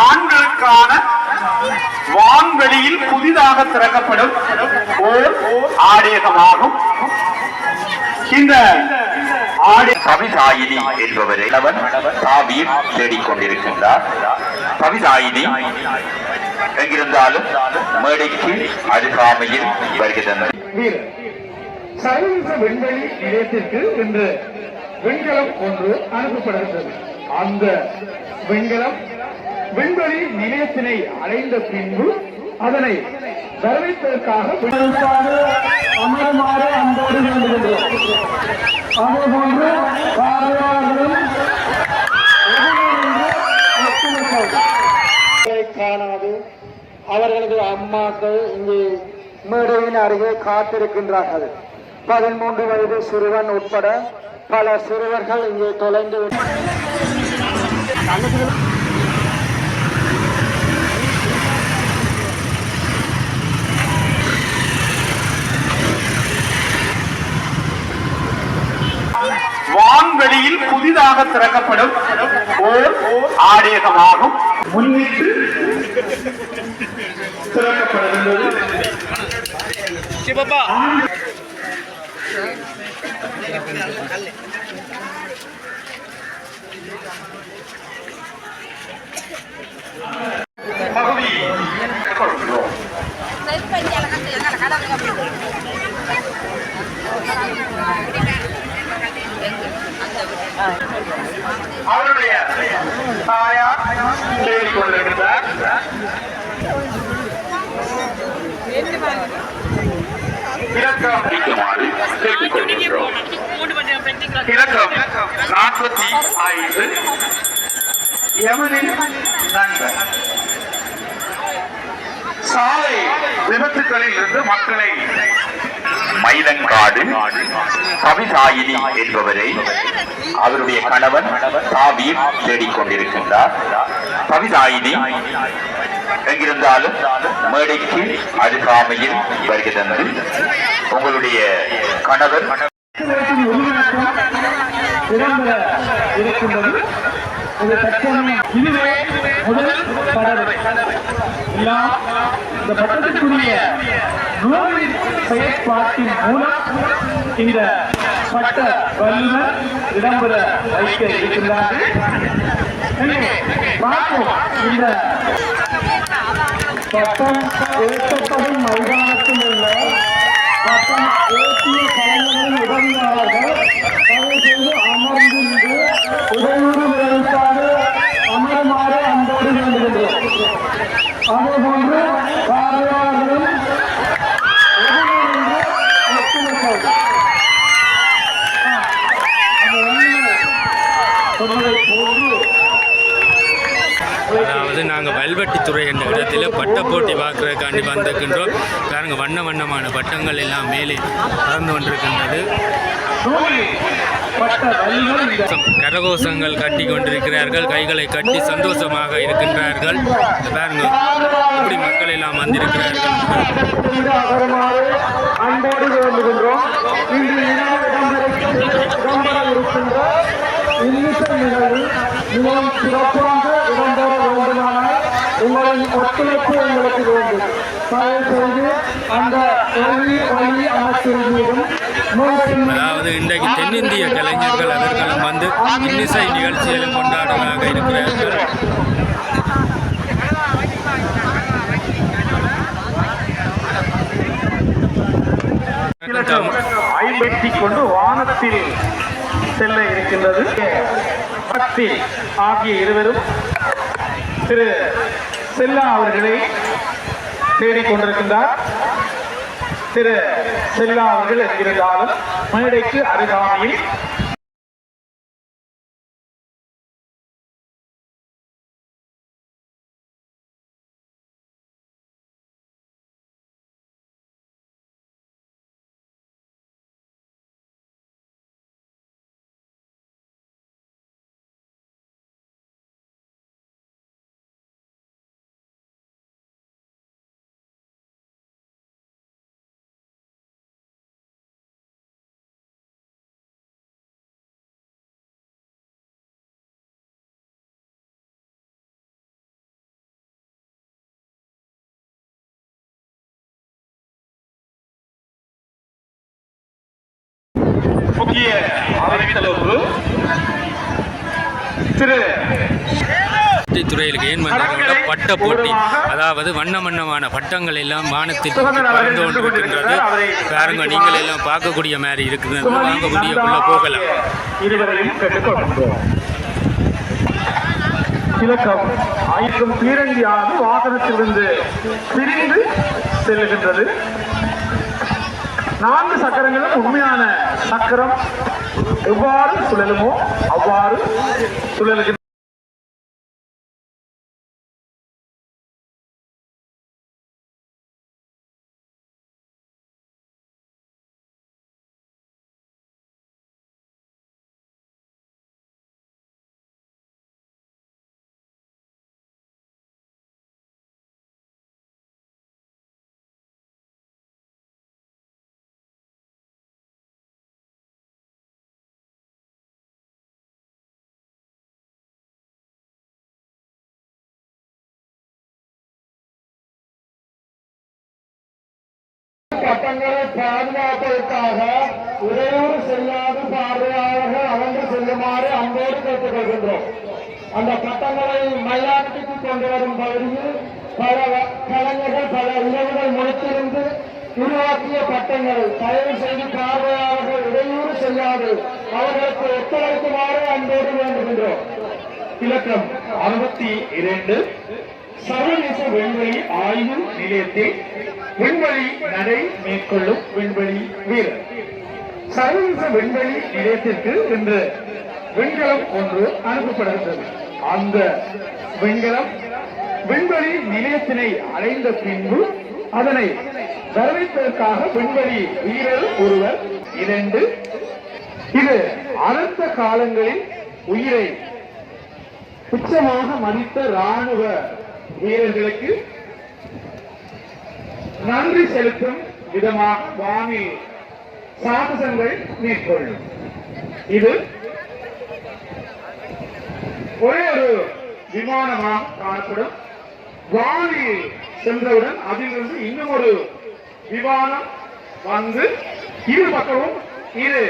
ஆண்களுக்கான வான்வெளியில் புதிதாக திறக்கப்படும் ஓர் ஆலயமாகும். இந்த கவிதாயினி என்பவரை அவன் சாவியில் தேடிக்கொண்டிருக்கின்றார். கவிதாயினி எங்கிருந்தாலும் மேடைக்கு அருகாமையில் வருகிறது. சர்வதேச விண்வெளி நிலையத்திற்கு இன்று விண்கலம் ஒன்று அனுப்பப்படுகின்றது. அந்த விண்கலம் விண்வெளி நிலையத்தினை அடைந்த பின்பு அதனை வரவேற்பதற்காக அமருமாறு அன்போடு வேண்டுகின்றோம். அதேபோன்று காணாது அவர்களது அம்மாக்கள் இங்கே மேடையின் அருகே காத்திருக்கின்றார்கள். 13 வயது சிறுவன் உட்பட பல சிறுவர்கள் இங்கே தொலைந்து வான்வெளியில் புதிதாக திறக்கப்படும் ஓர் ஆலயமாகும். முன்னிட்டு திறக்கப்படுகின்றது. பகுதி அவருடைய தாயார் தேடிக் கொண்டிருக்கிறார். இலக்கம் 45 யமனின் நண்பர். சாலை விபத்துகளில் இருந்து மக்களை மயிலங்காடு கவிதாயினி என்பவரை அவருடைய கணவன் சாவியில் தேடிக்கொண்டிருக்கின்றார். கவிதாயினி எங்கிருந்தாலும் மேடைக்கு அருகாமையில் வருகிறது. உங்களுடைய கணவர் இருக்கின்றது. இதுவே முதல் படகு. இந்த பட்டத்துக்குரிய நூலின் செயற்பாட்டின் மூலம் இந்த பட்ட வல்லுநர் இடம்பெற வைக்க இருக்கின்றார்கள். பார்ப்போம். இந்த பட்டம் ஏற்றப்படும் மைதானத்தில் உள்ள பட்டம் ஏற்றிய கலைஞர்களின் உதவியாளர்கள் தயவு செய்து அமர்ந்திருந்து உதவியுறு விரைவுக்காக அமருமாறு அன்போடு வேண்டுகின்றோம். அதேபோன்று பார்வையாளர்களும் அதாவது நாங்கள் வல்வெட்டித்துறை என்ற இடத்தில் பட்ட போட்டி பார்க்கறதுக்காண்டி வந்திருக்கின்றோம். பாருங்க, வண்ண வண்ணமான பட்டங்கள் எல்லாம் மேலே பறந்து கொண்டிருக்கின்றது. கரகோஷங்கள் கட்டி கொண்டிருக்கிறார்கள். கைகளை கட்டி சந்தோஷமாக இருக்கின்றார்கள். பாருங்க, இப்படி மக்கள் எல்லாம் வந்திருக்கிறார்கள். மிகவும் சிறப்பாக இடம்பெற வேண்டுமானால் உங்களின் ஒத்துழைப்பு எங்களுக்கு வேண்டும். தயவுசெய்து அந்த ஒளி அமைச்சர் மீதும் அதாவது இன்றைக்கு தென்னிந்திய கலைஞர்கள் அவர்களும் வந்து இன்னிசை நிகழ்ச்சியிலும் கொண்டாடுவதாக இருக்கிறார்கள். ஐம்பெட்டிக் கொண்டு வானத்தில் செல்ல இருக்கின்றது. ஆகிய இருவரும் திரு செல்லா அவர்களை தேடிக்கொண்டிருக்கின்றார். திரு செல்லா அவர்கள் எங்கிருந்தாலும் மேடைக்கு அருகாமையில் முக்கிய அறிவித்தல் ஒன்று. திரு துறையில் ஏன் வந்தாங்க பட்ட போட்டி, அதாவது வண்ண வண்ணமான பட்டங்கள் எல்லாம் வானத்தில் பறந்து கொண்டிருக்கின்றது. பாருங்க, நீங்கள் எல்லாம் பார்க்கக்கூடிய மாதிரி இருக்குது. வாங்கக்கூடிய உள்ள போகலாம். இருவரையும் கேட்டுக்கொள்கின்றோம். இலக்கம் ஆயிரம் பீரங்கியானது வாகனத்திலிருந்து பிரிந்து செல்லுகின்றது. 4 சக்கரங்களும் உண்மையான சக்கரம் எவ்வாறு சுழலுமோ அவ்வாறு சுழலுகின்ற பட்டங்களை பாதுகாப்பதற்காக இடையூறு செல்லாத பார்வையாளர்கள் அகன்று செல்லுமாறு அன்போடு கேட்டுக் கொள்கின்றோம். அந்த பட்டங்களை மைதானத்துக்கு கொண்டு வரும் பகுதியில் பல கலைஞர்கள் பல இரவுகள் முடித்திருந்து உருவாக்கிய பட்டங்கள் தயவு செய்து பார்வையாளர்கள் இடையூறு செய்யாது அவர்களுக்கு ஒத்துழைக்குமாறு அன்போடு வேண்டுகின்றோம். இலக்கம் 62 சர்வதேச விண்வெளி ஆய்வு நிலையத்தில் விண்வெளி நடை மேற்கொள்ளும் விண்வெளி வீரர். சர்வதேச விண்வெளி நிலையத்திற்கு இன்று விண்கலம் ஒன்று அனுப்பப்படுகின்றது. அந்த விண்கலம் விண்வெளி நிலையத்தினை அடைந்த பின்பு அதனை வரவேற்பதற்காக விண்வெளி வீரர் ஒருவர் 2. இது அனர்த்த காலங்களில் உயிரை துச்சமாக மதித்த ராணுவ வீரர்களுக்கு நன்றி செலுத்தும் விதமாக வானில் சாகசங்கள் மேற்கொள்ளும். இது ஒரே ஒரு விமானமாக காணப்படும். வானில் சென்றவுடன் அதிலிருந்து இன்னும் ஒரு விமானம் வந்து இரு பக்கமும் 2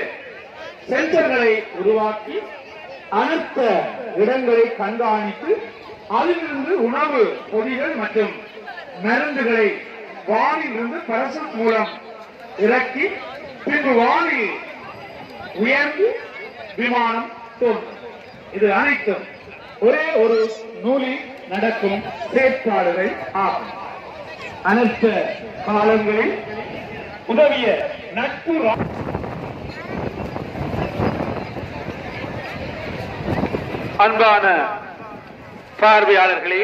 சென்சர்களை உருவாக்கி அனர்த்த இடங்களை கண்காணித்து அதிலிருந்து உணவு பொதிகள் மற்றும் மருந்துகளை வானிலிருந்து பரசட் மூலம் இறக்கி பின்பு வானில் உயர்ந்து விமானம் தோன்றும். இது அனைத்தும் ஒரே ஒரு நூலில் நடக்கும் செயற்பாடுகள் ஆகும். அனர்த்த காலங்களில் உதவிய நட்பு அன்பான பார்வையாளர்களே,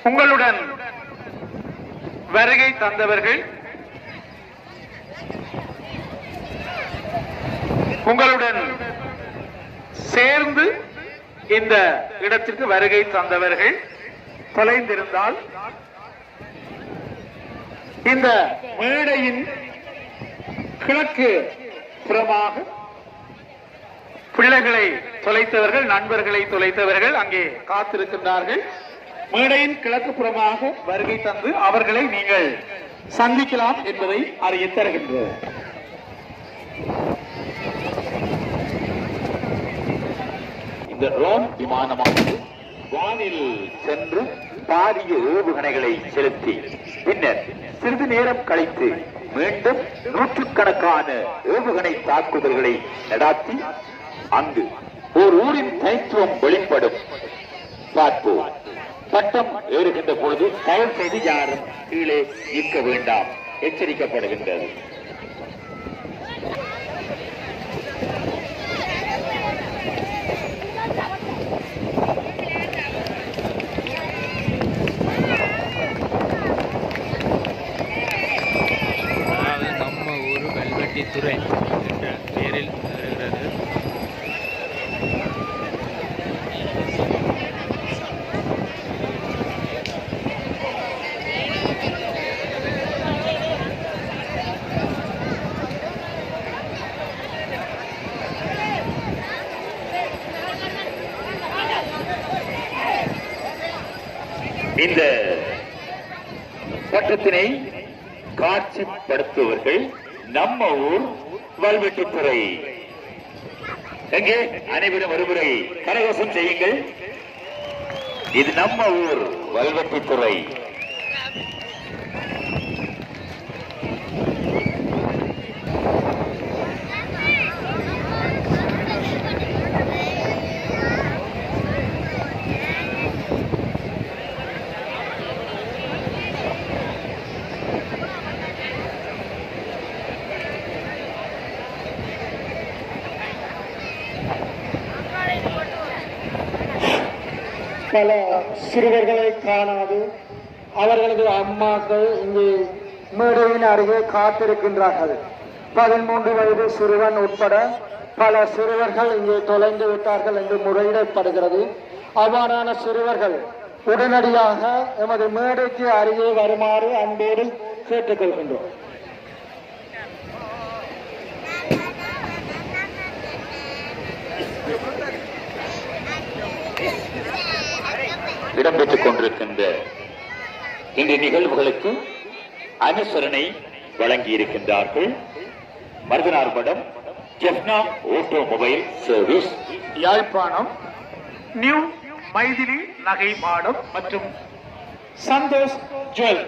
உங்களுடன் வருகை தந்தவர்கள், உங்களுடன் சேர்ந்து இந்த இடத்திற்கு வருகை தந்தவர்கள் தொலைந்திருந்தால் இந்த மேடையின் கிழக்கு புறமாக பிள்ளைகளை தொலைத்தவர்கள், நண்பர்களை தொலைத்தவர்கள் அங்கே காத்திருக்கின்றார்கள். மேடையின் கிழக்கு புறமாக வருகை தந்து அவர்களை நீங்கள் சந்திக்கலாம் என்பதை அறிய தருகின்றோம். இந்த ரோம் விமானமானது வானில் சென்று பாரிய ஏவுகணைகளை செலுத்தி பின்னர் சிறிது நேரம் கழித்து மீண்டும் நூற்றுக்கணக்கான ஏவுகணை தாக்குதல்களை நடாத்தி அங்கு ஓர் ஊரின் தனித்துவம் வெளிப்படும். பார்ப்போம். பட்டம் ஏறுகின்ற பொழுது தயவு செய்து யாரும் கீழே இருக்க வேண்டாம், எச்சரிக்கப்படுகின்றது. நம்ம ஊர் வெல்வெட்டித்துறை என்ற பெயரில் வருகிறது. இந்த பட்டத்தினை காட்சிப்படுத்துவர்கள் நம்ம ஊர் வல்வெட்டித்துறை. எங்கே அனைவரும் ஒருமுறை கரகோஷம் செய்யுங்கள். இது நம்ம ஊர் வல்வெட்டித்துறை. பல சிறுவர்களை காணாது அவர்களது அம்மாக்கள் இங்கே மேடையின் அருகே காத்திருக்கின்றார்கள். 13 வயது சிறுவன் உட்பட பல சிறுவர்கள் இங்கே தொலைந்து விட்டார்கள் என்று முறையிடப்படுகிறது. அவ்வாறான சிறுவர்கள் உடனடியாக எமது மேடைக்கு அருகே வருமாறு அன்போடு கேட்டுக்கொள்கின்றோம். இடம்பெற்றுக் கொண்டிருக்கின்ற இந்த நிகழ்வுகளுக்கு அனுசரணை வழங்கி இருக்கின்றார்கள் Maruthanar Madam Jaffna automobile service, Yazhpanam new Mythili நகை மாடம் மற்றும் சந்தோஷ் ஜுவல்,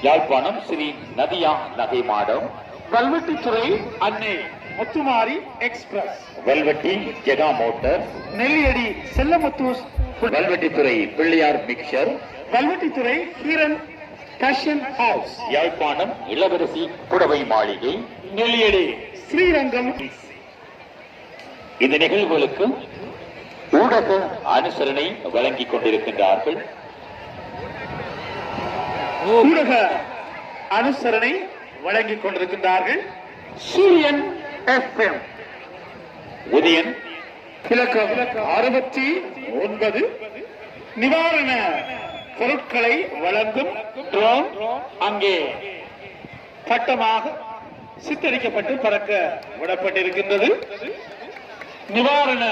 யாழ்ப்பாணம் ஸ்ரீ நதியா நகை மாடம், Valvettithurai Annai Muthumari express, Valvetti Jega motor, Nelliyadi Chellamuthus, Valvettithurai Pillaiyar mixture, Valvettithurai Heeran fashion house, Yazhpanam Ilavarasi புடவை மாளிகை, நெல்லியடி ஸ்ரீரங்கம். இந்த நிகழ்வுகளுக்கு ஊடக அனுசரணை வழங்கிக் கொண்டிருக்கின்றார்கள். ஊடக அனுசரணை வழங்கிக் கொண்டிருக்கின்றார்கள் சூரியன் FM, உதயன் இலக்கம் 69, நிவாரண பொருட்களை வழங்கும் ட்ரோன் அங்கே பட்டமாக சித்தரிக்கப்பட்டு பறக்க விடப்பட்டிருக்கின்றது. நிவாரண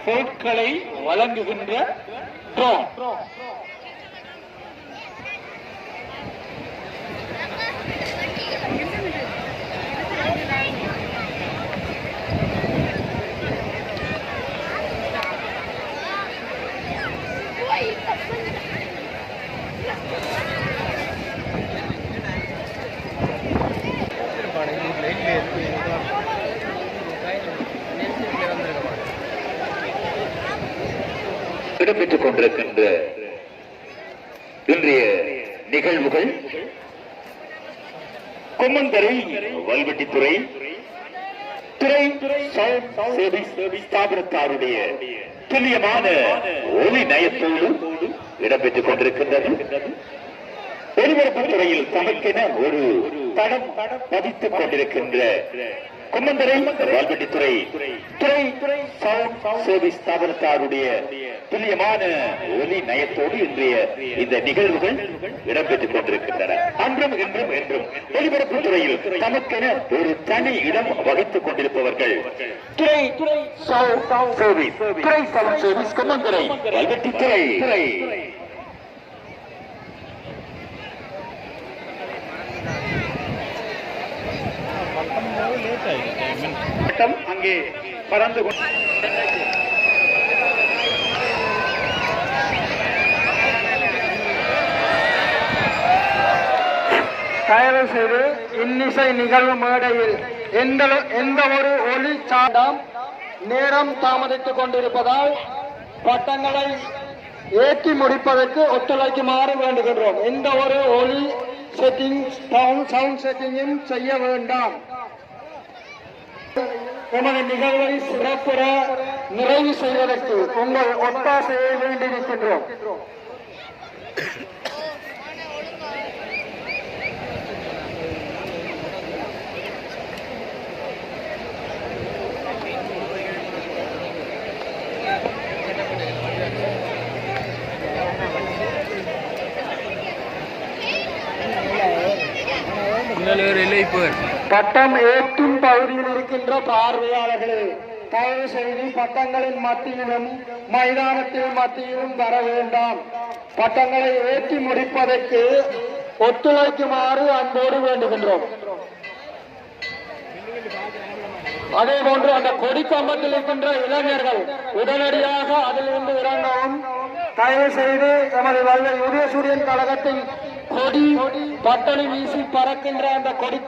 பொருட்களை வழங்குகின்ற ட்ரோன். இடம்பெற்றுக் கொண்டிருக்கின்ற இன்றைய நிகழ்வுகள் கொம்மந்தரை வல்வெட்டித்துறை துறை ஸ்தாபனத்தாருடைய துல்லியமான ஒலி நயத்தோடு இடம்பெற்றுக் கொண்டிருக்கின்றது. ஒலிபரப்புத் துறையில் தமக்கென ஒரு தடம் பதித்துக் கொண்டிருக்கின்ற கொம்மந்தரை வல்வெட்டித்துறை துறை ஸ்தாபனத்தாருடைய துல்லியமான ஒலி நயத்தோடு இன்றைய இந்த நிகழ்வுகள் இடம்பெற்றுக் கொண்டிருக்கின்றன. அன்றும் இன்றும் என்றும் ஒலிபரப்புத் துறையில் தமக்கென ஒரு தனி இடம் வகித்துக் கொண்டிருப்பவர்கள் துறை சர்வீஸ் கொம்மந்தரை வல்வெட்டித்துறை. அங்கே பறந்து தயவு செய்து இன்னிசை நிகழ்வு மேடையில் எந்த ஒரு ஒலி சாண்டாம் நேரம் தாமதித்துக் கொண்டிருப்பதால் பட்டங்களை ஏற்றி முடிப்பதற்கு ஒத்துழைக்குமாறு வேண்டுகின்றோம். எந்த ஒரு ஒலி செட்டிங் சவுண்ட் செட்டிங்கும் செய்ய வேண்டாம். எமது நிகழ்வை சிறப்புற நிறைவு செய்வதற்கு உங்கள் ஒத்தாசையை வேண்டியிருக்கின்றோம். பட்டம் ஏற்றும் பகுதியில் இருக்கின்ற பார்வையாளர்களே, தயவு செய்து பட்டங்களின் மத்தியிலும் மைதானத்தின் மத்தியிலும் வர வேண்டாம். பட்டங்களை ஏற்றி முடிப்பதற்கு ஒத்துழைக்குமாறு அன்போடு வேண்டுகின்றோம். அதே போன்று அந்த கொடி கம்பத்தில் இருக்கின்ற இளைஞர்கள் உடனடியாக அதிலிருந்து இறங்கவும். தயவு செய்து எமது வல்ல உதயசூரியன் கழகத்தின் கொடி பட்டணி வீசி பறக்கின்ற அந்த கொடி